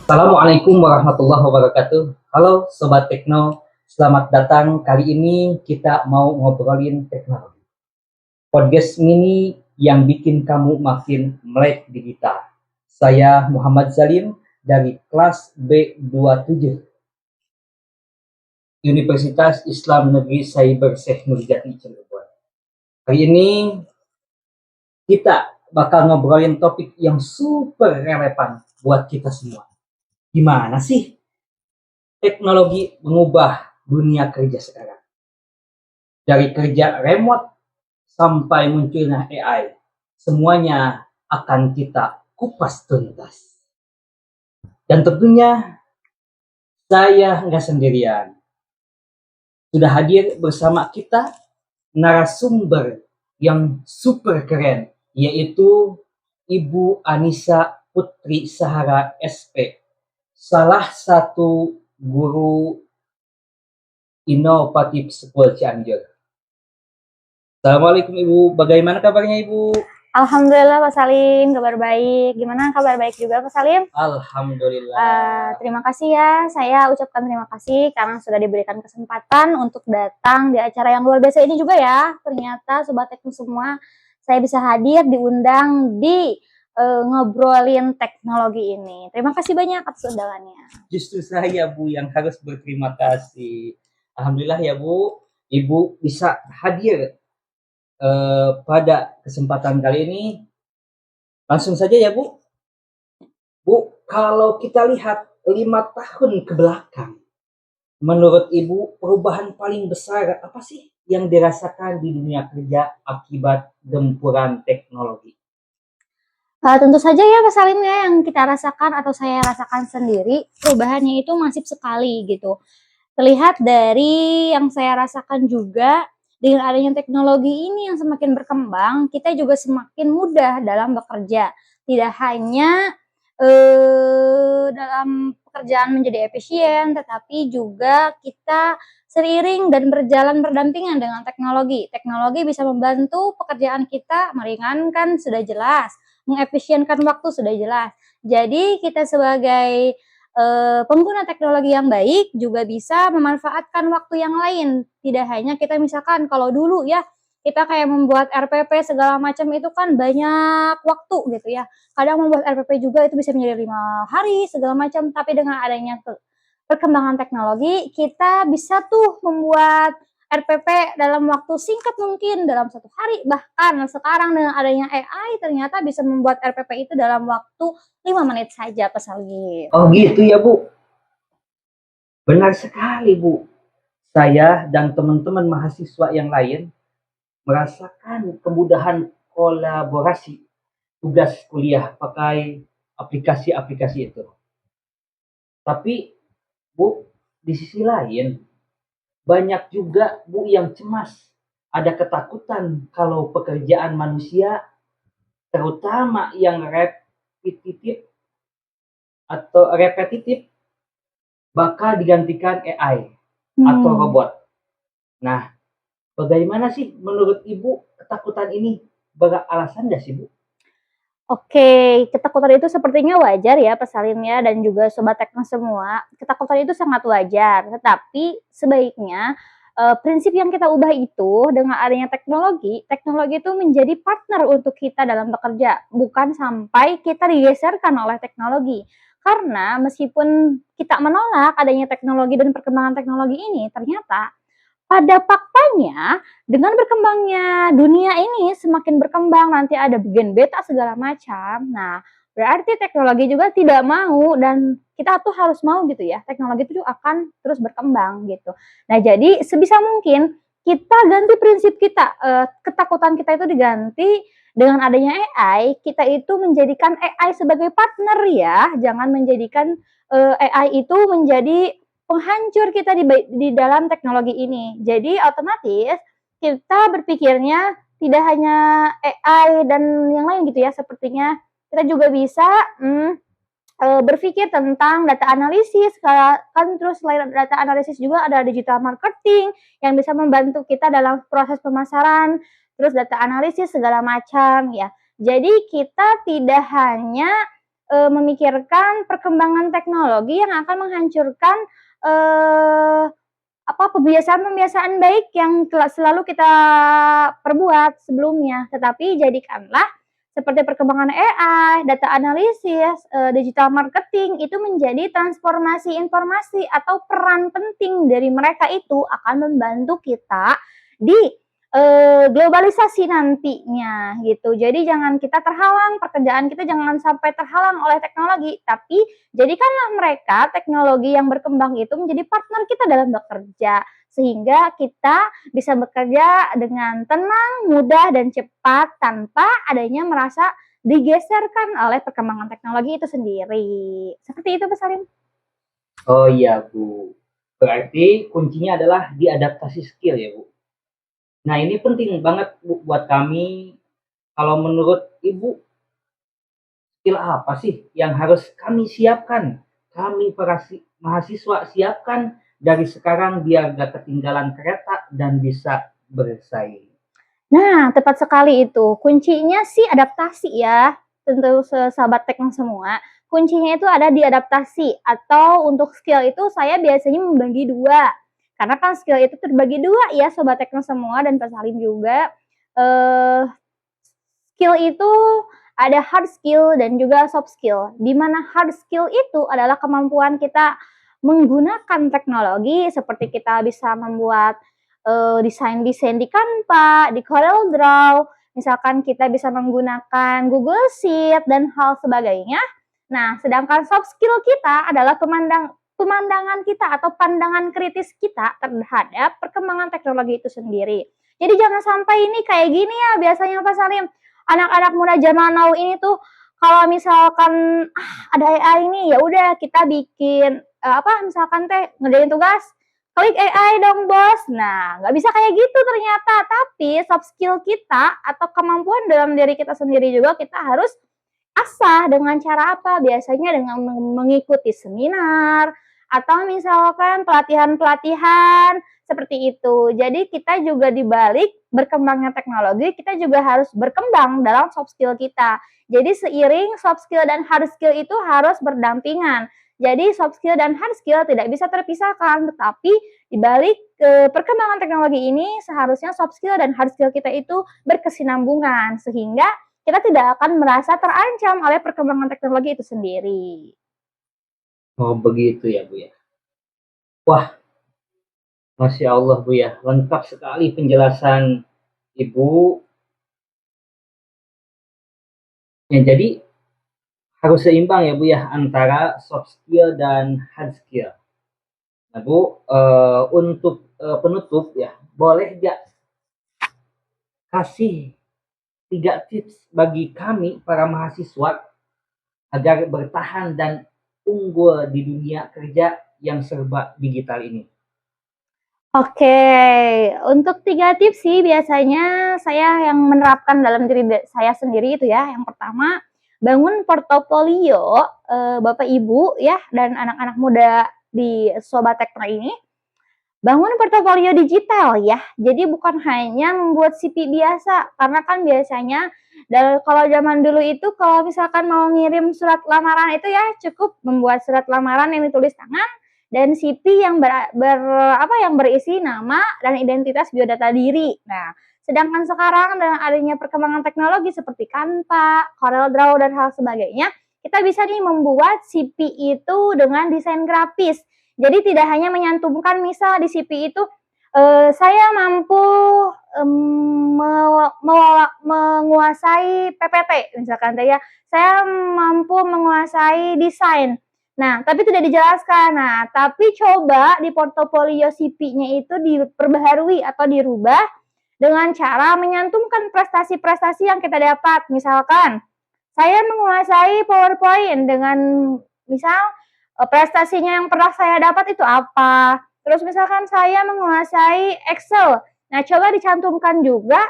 Assalamualaikum warahmatullahi wabarakatuh. Halo Sobat Tekno, selamat datang. Kali ini kita mau ngobrolin teknologi. Podcast mini yang bikin kamu makin melek digital. Saya Muhammad Zalim dari kelas B27 Universitas Islam Negeri Cyber Syekh Nurjati Cirebon. Hari ini kita bakal ngobrolin topik yang super relevan buat kita semua. Gimana sih teknologi mengubah dunia kerja sekarang? Dari kerja remote sampai munculnya AI, semuanya akan kita kupas tuntas. Dan tentunya saya nggak sendirian. Sudah hadir bersama kita narasumber yang super keren, yaitu Ibu Anissa Putri Sahara SP, salah satu guru inovatif School Cianjur. Assalamualaikum Ibu, bagaimana kabarnya Ibu? Alhamdulillah Pak Salim, kabar baik. Gimana kabar baik juga Pak Salim? Alhamdulillah. Terima kasih ya, saya ucapkan terima kasih karena sudah diberikan kesempatan untuk datang di acara yang luar biasa ini juga ya. Ternyata Sobat Tekno semua, saya bisa hadir, diundang di ngobrolin teknologi ini. Terima kasih banyak atas undangannya. Justru saya Bu yang harus berterima kasih. Alhamdulillah ya Bu, Ibu bisa hadir pada kesempatan kali ini. Langsung saja ya Bu. Bu, kalau kita lihat 5 tahun ke belakang, menurut Ibu perubahan paling besar apa sih yang dirasakan di dunia kerja akibat gempuran teknologi? Tentu saja ya Pak Salim ya, yang kita rasakan atau saya rasakan sendiri, perubahannya itu masif sekali gitu. Terlihat dari yang saya rasakan juga, dengan adanya teknologi ini yang semakin berkembang, kita juga semakin mudah dalam bekerja. Tidak hanya dalam pekerjaan menjadi efisien, tetapi juga kita seiring dan berjalan berdampingan dengan teknologi. Teknologi bisa membantu pekerjaan kita, meringankan sudah jelas, mengefisienkan waktu sudah jelas. Jadi kita sebagai pengguna teknologi yang baik juga bisa memanfaatkan waktu yang lain. Tidak hanya kita misalkan kalau dulu ya, kita kayak membuat RPP segala macam itu kan banyak waktu gitu ya. Kadang membuat RPP juga itu bisa menjadi 5 hari segala macam, tapi dengan adanya perkembangan teknologi, kita bisa tuh membuat RPP dalam waktu singkat mungkin, dalam 1 hari. Bahkan sekarang dengan adanya AI ternyata bisa membuat RPP itu dalam waktu 5 menit saja Pak Salim. Oh gitu ya Bu. Benar sekali Bu. Saya dan teman-teman mahasiswa yang lain merasakan kemudahan kolaborasi tugas kuliah pakai aplikasi-aplikasi itu. Tapi Bu, di sisi lain banyak juga Bu yang cemas. Ada ketakutan kalau pekerjaan manusia, terutama yang repetitif bakal digantikan AI atau robot. Nah, bagaimana sih menurut Ibu ketakutan ini beralasan nggak sih Bu? Oke, ketakutan itu sepertinya wajar ya Pak Salim ya, dan juga Sobat Tekno semua. Ketakutan itu sangat wajar, tetapi sebaiknya prinsip yang kita ubah itu dengan adanya teknologi, teknologi itu menjadi partner untuk kita dalam bekerja, bukan sampai kita digeserkan oleh teknologi. Karena meskipun kita menolak adanya teknologi dan perkembangan teknologi ini, ternyata pada faktanya, dengan berkembangnya dunia ini semakin berkembang, nanti ada gen beta segala macam. Nah, berarti teknologi juga tidak mau dan kita tuh harus mau gitu ya, teknologi itu akan terus berkembang gitu. Nah, jadi sebisa mungkin kita ganti prinsip kita, ketakutan kita itu diganti dengan adanya AI, kita itu menjadikan AI sebagai partner ya, jangan menjadikan AI itu menjadi penghancur kita di dalam teknologi ini. Jadi otomatis kita berpikirnya tidak hanya AI dan yang lain gitu ya, sepertinya kita juga bisa berpikir tentang data analisis, kan terus selain data analisis juga ada digital marketing yang bisa membantu kita dalam proses pemasaran, terus data analisis segala macam ya. Jadi kita tidak hanya memikirkan perkembangan teknologi yang akan menghancurkan kebiasaan-kebiasaan baik yang telah selalu kita perbuat sebelumnya. Tetapi jadikanlah seperti perkembangan AI, data analisis, digital marketing itu menjadi transformasi informasi atau peran penting dari mereka itu akan membantu kita di globalisasi nantinya gitu. Jadi jangan kita terhalang, pekerjaan kita jangan sampai terhalang oleh teknologi, tapi jadikanlah mereka teknologi yang berkembang itu menjadi partner kita dalam bekerja, sehingga kita bisa bekerja dengan tenang, mudah, dan cepat tanpa adanya merasa digeserkan oleh perkembangan teknologi itu sendiri. Seperti itu, Pak Salim. Oh iya, Bu. Berarti kuncinya adalah diadaptasi skill ya, Bu. Nah, ini penting banget, Bu, buat kami. Kalau menurut Ibu, skill apa sih yang harus kami siapkan? Kami para mahasiswa siapkan dari sekarang biar gak ketinggalan kereta dan bisa bersaing. Nah, tepat sekali itu. Kuncinya sih adaptasi ya, tentu sahabat teknik semua. Kuncinya itu ada di adaptasi, atau untuk skill itu saya biasanya membagi dua. Karena kan skill itu terbagi dua ya, sobat teknik semua dan Pak Salim juga. Skill itu ada hard skill dan juga soft skill. Di mana hard skill itu adalah kemampuan kita menggunakan teknologi, seperti kita bisa membuat desain-desain di Canva, di Corel Draw, misalkan kita bisa menggunakan Google Sheet dan hal sebagainya. Nah, sedangkan soft skill kita adalah pemandangan kita atau pandangan kritis kita terhadap perkembangan teknologi itu sendiri. Jadi jangan sampai ini kayak gini ya biasanya Pak Salim. Anak-anak muda zaman now ini tuh kalau misalkan ada AI ini ya udah kita bikin misalkan ngerjain tugas, klik AI dong bos. Nah, nggak bisa kayak gitu ternyata. Tapi soft skill kita atau kemampuan dalam diri kita sendiri juga kita harus asah dengan cara apa? Biasanya dengan mengikuti seminar atau misalkan pelatihan-pelatihan seperti itu. Jadi kita juga di balik berkembangnya teknologi, kita juga harus berkembang dalam soft skill kita. Jadi seiring soft skill dan hard skill itu harus berdampingan. Jadi soft skill dan hard skill tidak bisa terpisahkan, tetapi di balik perkembangan teknologi ini seharusnya soft skill dan hard skill kita itu berkesinambungan sehingga kita tidak akan merasa terancam oleh perkembangan teknologi itu sendiri. Oh begitu ya, Bu ya. Wah, Masya Allah, Bu ya, lengkap sekali penjelasan Ibu. Ya, jadi harus seimbang ya, Bu ya, antara soft skill dan hard skill. Nah, Bu, untuk penutup ya, boleh nggak kasih 3 tips bagi kami para mahasiswa agar bertahan dan unggul di dunia kerja yang serba digital ini? Oke, untuk 3 tips sih biasanya saya yang menerapkan dalam diri saya sendiri itu ya. Yang pertama, bangun portofolio Bapak Ibu ya dan anak-anak muda di Sobat Tekno ini. Bangun portofolio digital ya. Jadi bukan hanya membuat CV biasa, karena kan biasanya kalau zaman dulu itu kalau misalkan mau ngirim surat lamaran itu ya cukup membuat surat lamaran yang ditulis tangan dan CV yang yang berisi nama dan identitas biodata diri. Nah, sedangkan sekarang dengan adanya perkembangan teknologi seperti Canva, Corel Draw dan hal sebagainya, kita bisa nih membuat CV itu dengan desain grafis. Jadi tidak hanya menyantumkan misal di CV itu saya mampu menguasai PPT misalkan ya. Saya mampu menguasai desain. Nah, tapi tidak dijelaskan. Nah, tapi coba di portofolio CV-nya itu diperbaharui atau dirubah dengan cara menyantumkan prestasi-prestasi yang kita dapat. Misalkan, saya menguasai PowerPoint dengan misal prestasinya yang pernah saya dapat itu apa. Terus misalkan saya menguasai Excel. Nah, coba dicantumkan juga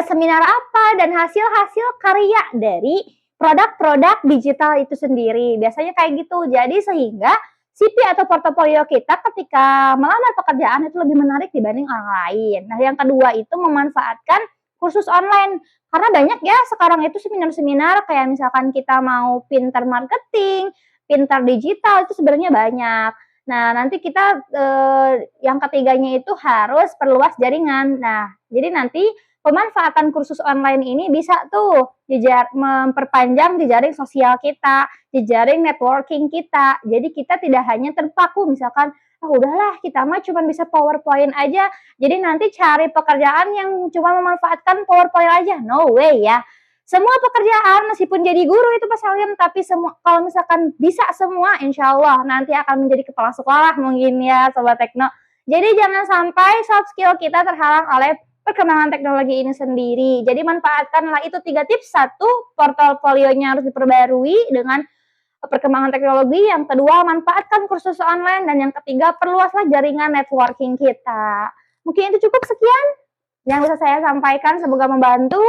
seminar apa dan hasil-hasil karya dari produk-produk digital itu sendiri. Biasanya kayak gitu. Jadi sehingga CV atau portofolio kita ketika melamar pekerjaan itu lebih menarik dibanding orang lain. Nah, yang kedua itu memanfaatkan kursus online. Karena banyak ya sekarang itu seminar-seminar kayak misalkan kita mau pintar marketing, pintar digital itu sebenarnya banyak. Nah, nanti kita yang ketiganya itu harus perluas jaringan. Nah, jadi nanti pemanfaatan kursus online ini bisa tuh memperpanjang jejaring sosial kita, jejaring networking kita. Jadi kita tidak hanya terpaku misalkan, oh udahlah kita mah cuma bisa PowerPoint aja. Jadi nanti cari pekerjaan yang cuma memanfaatkan PowerPoint aja. No way ya. Semua pekerjaan meskipun jadi guru itu Pak Salim, tapi semua kalau misalkan bisa semua, insya Allah nanti akan menjadi kepala sekolah mungkin ya Sobat Tekno. Jadi jangan sampai soft skill kita terhalang oleh perkembangan teknologi ini sendiri. Jadi manfaatkanlah itu 3 tips. 1, portofolionya harus diperbarui dengan perkembangan teknologi. Yang kedua, manfaatkan kursus online. Dan yang ketiga, perluaslah jaringan networking kita. Mungkin itu cukup sekian yang bisa saya sampaikan. Semoga membantu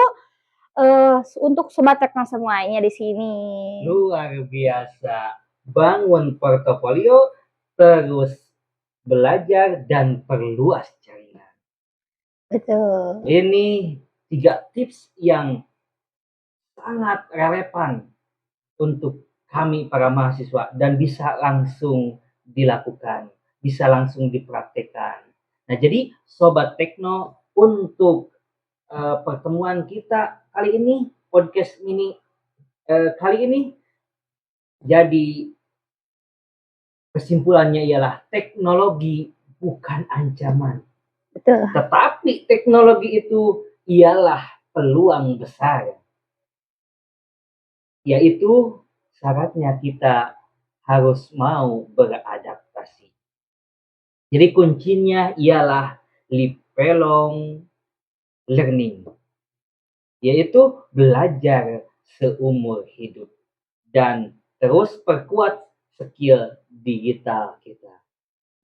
untuk Sobat Tekno semuanya di sini. Luar biasa. Bangun portofolio, terus belajar dan perluas jaringan. Betul. Ini 3 tips yang sangat relevan untuk kami para mahasiswa dan bisa langsung dilakukan, bisa langsung dipraktekkan. Nah, jadi Sobat Tekno, untuk pertemuan kita kali ini, podcast mini kali ini, jadi kesimpulannya ialah teknologi bukan ancaman. Betul. Tetapi teknologi itu ialah peluang besar. Yaitu syaratnya kita harus mau beradaptasi. Jadi kuncinya ialah lifelong learning, yaitu belajar seumur hidup dan terus perkuat skill digital kita.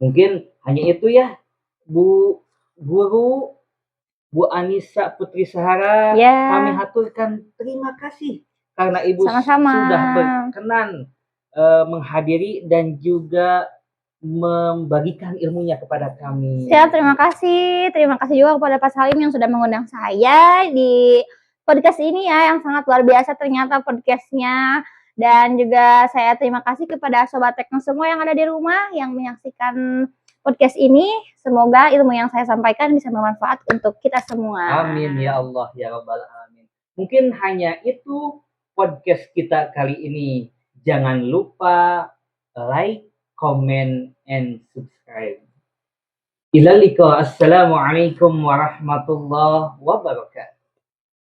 Mungkin hanya itu ya, Bu Guru, Bu Anissa Putri Sahara. Ya. Kami haturkan terima kasih karena Ibu Sama-sama. sudah berkenan menghadiri dan juga membagikan ilmunya kepada kami. Siap, terima kasih. Terima kasih juga kepada Pak Salim yang sudah mengundang saya di podcast ini ya, yang sangat luar biasa ternyata podcastnya. Dan juga saya terima kasih kepada Sobat Tekno semua yang ada di rumah yang menyaksikan podcast ini. Semoga ilmu yang saya sampaikan bisa bermanfaat untuk kita semua. Amin ya Allah ya Rabbal Alamin. Mungkin hanya itu podcast kita kali ini. Jangan lupa like, comment, and subscribe. Ila liqa. Assalamualaikum warahmatullahi wabarakatuh.